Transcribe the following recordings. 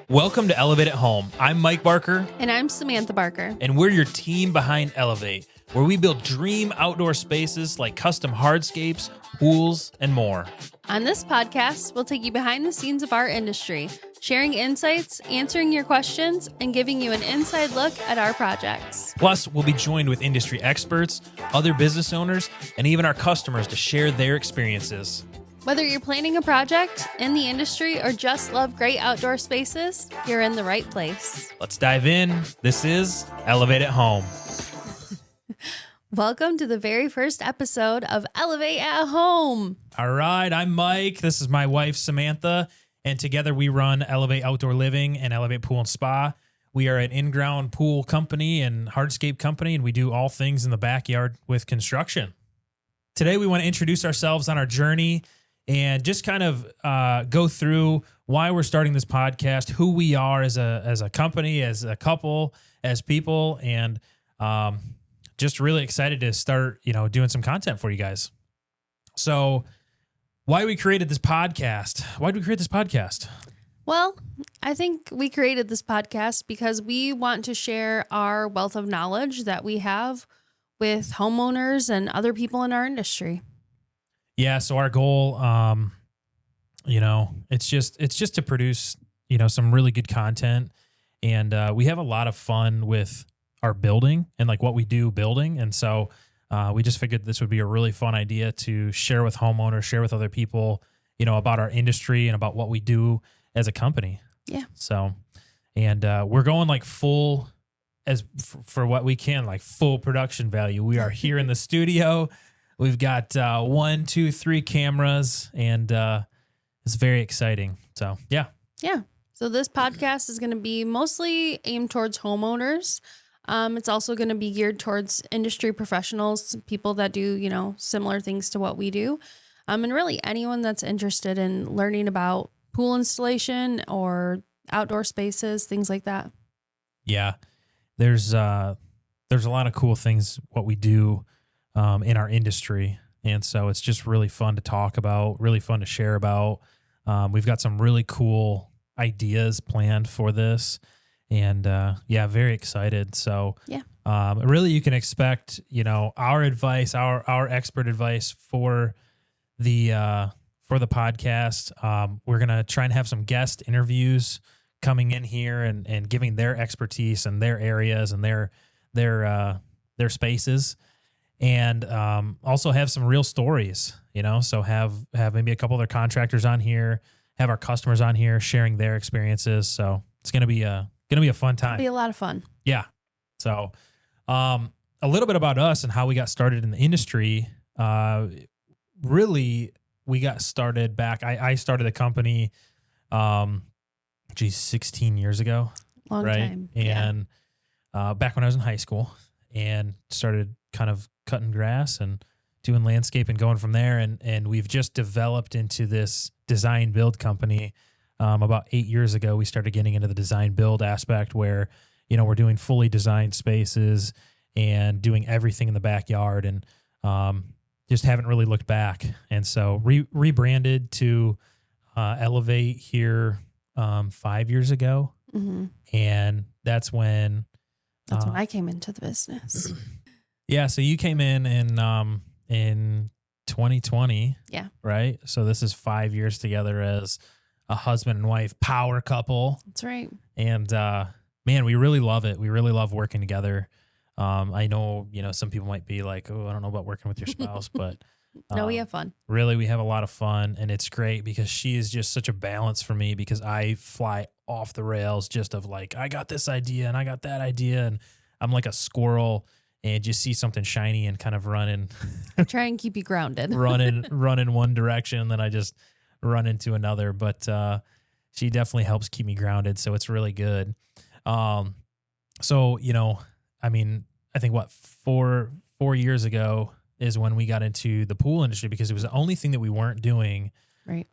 Welcome to Elevate at Home. I'm Mike Barker. And I'm Samantha Barker. And we're your team behind Elevate, where we build dream outdoor spaces like custom hardscapes, pools, and more. On this podcast, we'll take you behind the scenes of our industry, sharing insights, answering your questions, and giving you an inside look at our projects. Plus, we'll be joined with industry experts, other business owners, and even our customers to share their experiences. Whether you're planning a project, in the industry, or just love great outdoor spaces, you're in the right place. Let's dive in. This is Elevate at Home. Welcome to the very first episode of Elevate at Home. All right, I'm Mike. This is my wife, Samantha, and together we run Elevate Outdoor Living and Elevate Pool and Spa. We are an in-ground pool company and hardscape company, and we do all things in the backyard with construction. Today, we want to introduce ourselves on our journey and just kind of go through why we're starting this podcast, who we are as a company, as a couple, as people, and just really excited to start, doing some content for you guys. So why we created this podcast? Why did we create this podcast? Well, I think we created this podcast because we want to share our wealth of knowledge that we have with homeowners and other people in our industry. Yeah, so our goal, it's just to produce, some really good content, and we have a lot of fun with our building and like what we do building, and so we just figured this would be a really fun idea to share with homeowners, share with other people, about our industry and about what we do as a company. Yeah. So, and we're going like full for what we can, like full production value. We are here in the studio. We've got 1, 2, 3 cameras, and it's very exciting. So, yeah. Yeah. So this podcast is going to be mostly aimed towards homeowners. It's also going to be geared towards industry professionals, people that do, similar things to what we do. And really anyone that's interested in learning about pool installation or outdoor spaces, things like that. Yeah. There's a lot of cool things, what we do in our industry. And so it's just really fun to talk about, really fun to share about. We've got some really cool ideas planned for this, and very excited. So yeah, really you can expect, our advice, our expert advice for the podcast. We're going to try and have some guest interviews coming in here and giving their expertise and their areas and their spaces. And also have some real stories, so have maybe a couple of their contractors on here, have our customers on here sharing their experiences. So it's gonna be a fun time. It'll be a lot of fun. Yeah. So a little bit about us and how we got started in the industry. Really, we got started back. I started the company, 16 years ago. Long right? time. And back when I was in high school, and started kind of cutting grass and doing landscape and going from there. And we've just developed into this design build company. About 8 years ago, we started getting into the design build aspect where, we're doing fully designed spaces and doing everything in the backyard, and just haven't really looked back. And so rebranded to Elevate here 5 years ago. Mm-hmm. And that's when I came into the business. Yeah, so you came in 2020. Yeah. Right? So this is 5 years together as a husband and wife power couple. That's right. And man, we really love it. We really love working together. I know, some people might be like, "Oh, I don't know about working with your spouse," but No, we have fun. Really, we have a lot of fun, and it's great because she is just such a balance for me because I fly off the rails just of like, I got this idea and I got that idea, and I'm like a squirrel and just see something shiny and kind of running. Try and keep you grounded. run in one direction, then I just run into another. But she definitely helps keep me grounded, so it's really good. So, I think 4 years ago is when we got into the pool industry because it was the only thing that we weren't doing right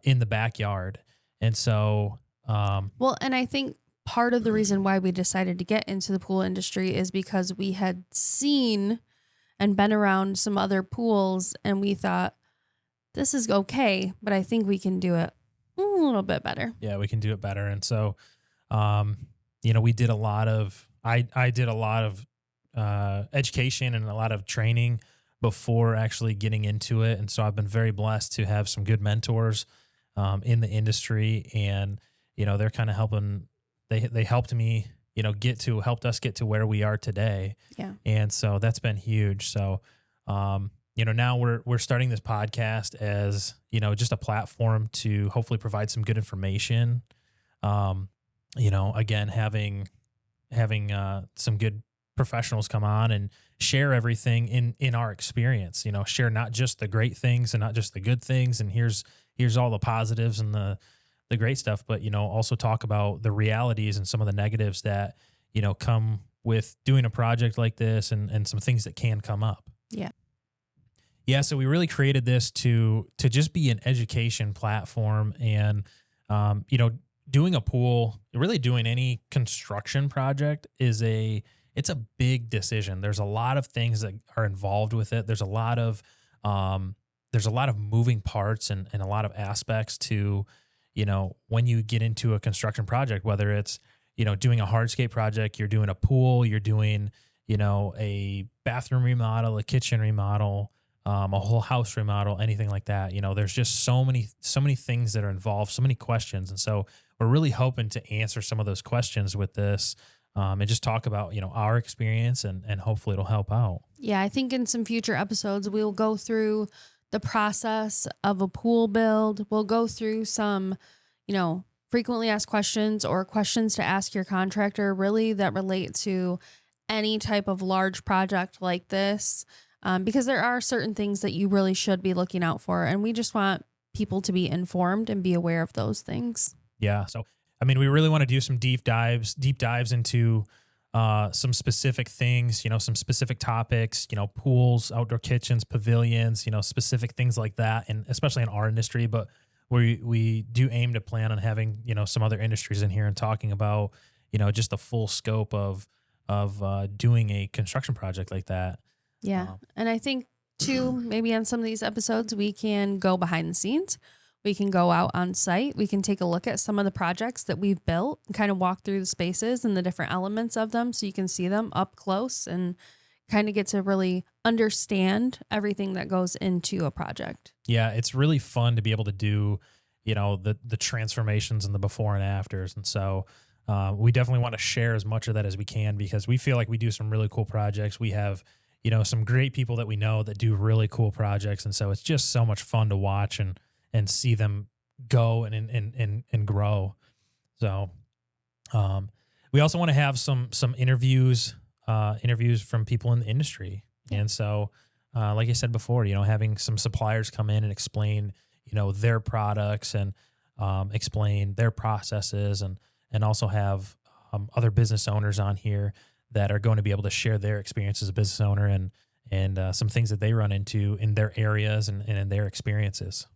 in the backyard. And so, well, and I think part of the reason why we decided to get into the pool industry is because we had seen and been around some other pools, and we thought, this is okay, but I think we can do it a little bit better. Yeah, we can do it better. And so we did a lot of, I did a lot of education and a lot of training before actually getting into it. And so I've been very blessed to have some good mentors in the industry, and, they're kind of helping, they helped me, helped us get to where we are today. Yeah. And so that's been huge. So, now we're starting this podcast as, just a platform to hopefully provide some good information. Again, having some good professionals come on and share everything in our experience, share not just the great things and not just the good things. And here's all the positives and the great stuff, but, also talk about the realities and some of the negatives that, come with doing a project like this, and some things that can come up. Yeah. Yeah. So we really created this to just be an education platform, and, doing a pool, really doing any construction project it's a big decision. There's a lot of things that are involved with it. There's a lot of moving parts and a lot of aspects to, when you get into a construction project, whether it's, doing a hardscape project, you're doing a pool, you're doing, a bathroom remodel, a kitchen remodel, a whole house remodel, anything like that. There's just so many things that are involved, so many questions. And so we're really hoping to answer some of those questions with this, and just talk about, our experience, and hopefully it'll help out. Yeah. I think in some future episodes, we'll go through the process of a pool build. We'll go through some, frequently asked questions or questions to ask your contractor, really that relate to any type of large project like this. Because there are certain things that you really should be looking out for. And we just want people to be informed and be aware of those things. Yeah. So, we really want to do some deep dives into some specific things, some specific topics, pools, outdoor kitchens, pavilions, specific things like that. And especially in our industry, but we do aim to plan on having, some other industries in here and talking about, just the full scope of doing a construction project like that. Yeah. And I think too, maybe on some of these episodes, we can go behind the scenes. We can go out on site. We can take a look at some of the projects that we've built and kind of walk through the spaces and the different elements of them, so you can see them up close and kind of get to really understand everything that goes into a project. Yeah, it's really fun to be able to do, the transformations and the before and afters. And so we definitely want to share as much of that as we can, because we feel like we do some really cool projects. We have, some great people that we know that do really cool projects. And so it's just so much fun to watch and see them go and grow. So we also want to have some interviews from people in the industry. And so, like I said before, having some suppliers come in and explain, their products and explain their processes, and also have other business owners on here that are going to be able to share their experience as a business owner and some things that they run into in their areas and in their experiences.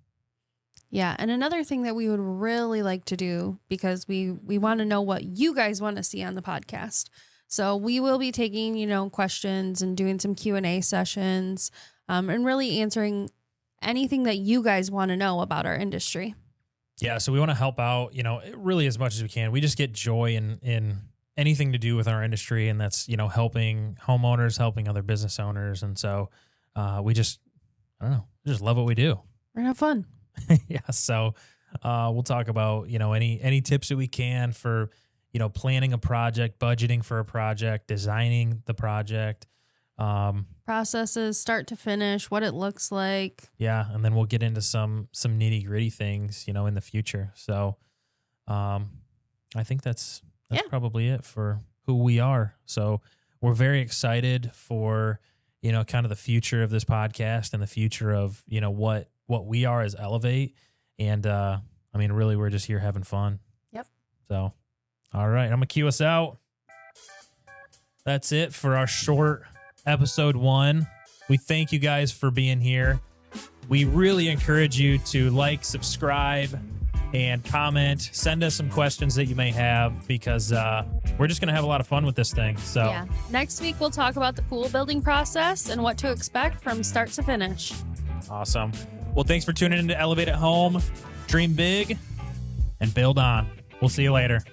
Yeah. And another thing that we would really like to do, because we want to know what you guys want to see on the podcast. So we will be taking, questions and doing some Q&A sessions, and really answering anything that you guys want to know about our industry. Yeah. So we want to help out, really as much as we can. We just get joy in anything to do with our industry, and that's, helping homeowners, helping other business owners. And so we just love what we do. We're gonna have fun. Yeah. So we'll talk about, any tips that we can for, planning a project, budgeting for a project, designing the project. Processes, start to finish, what it looks like. Yeah. And then we'll get into some nitty gritty things, in the future. So I think that's probably it for who we are. So we're very excited for, kind of the future of this podcast and the future of, what we are as Elevate. And, really, we're just here having fun. Yep. So, all right, I'm going to cue us out. That's it for our short episode 1. We thank you guys for being here. We really encourage you to like, subscribe, and comment. Send us some questions that you may have, because we're just going to have a lot of fun with this thing. So yeah. Next week, we'll talk about the pool building process and what to expect from start to finish. Awesome. Well, thanks for tuning in to Elevate at Home. Dream big and build on. We'll see you later.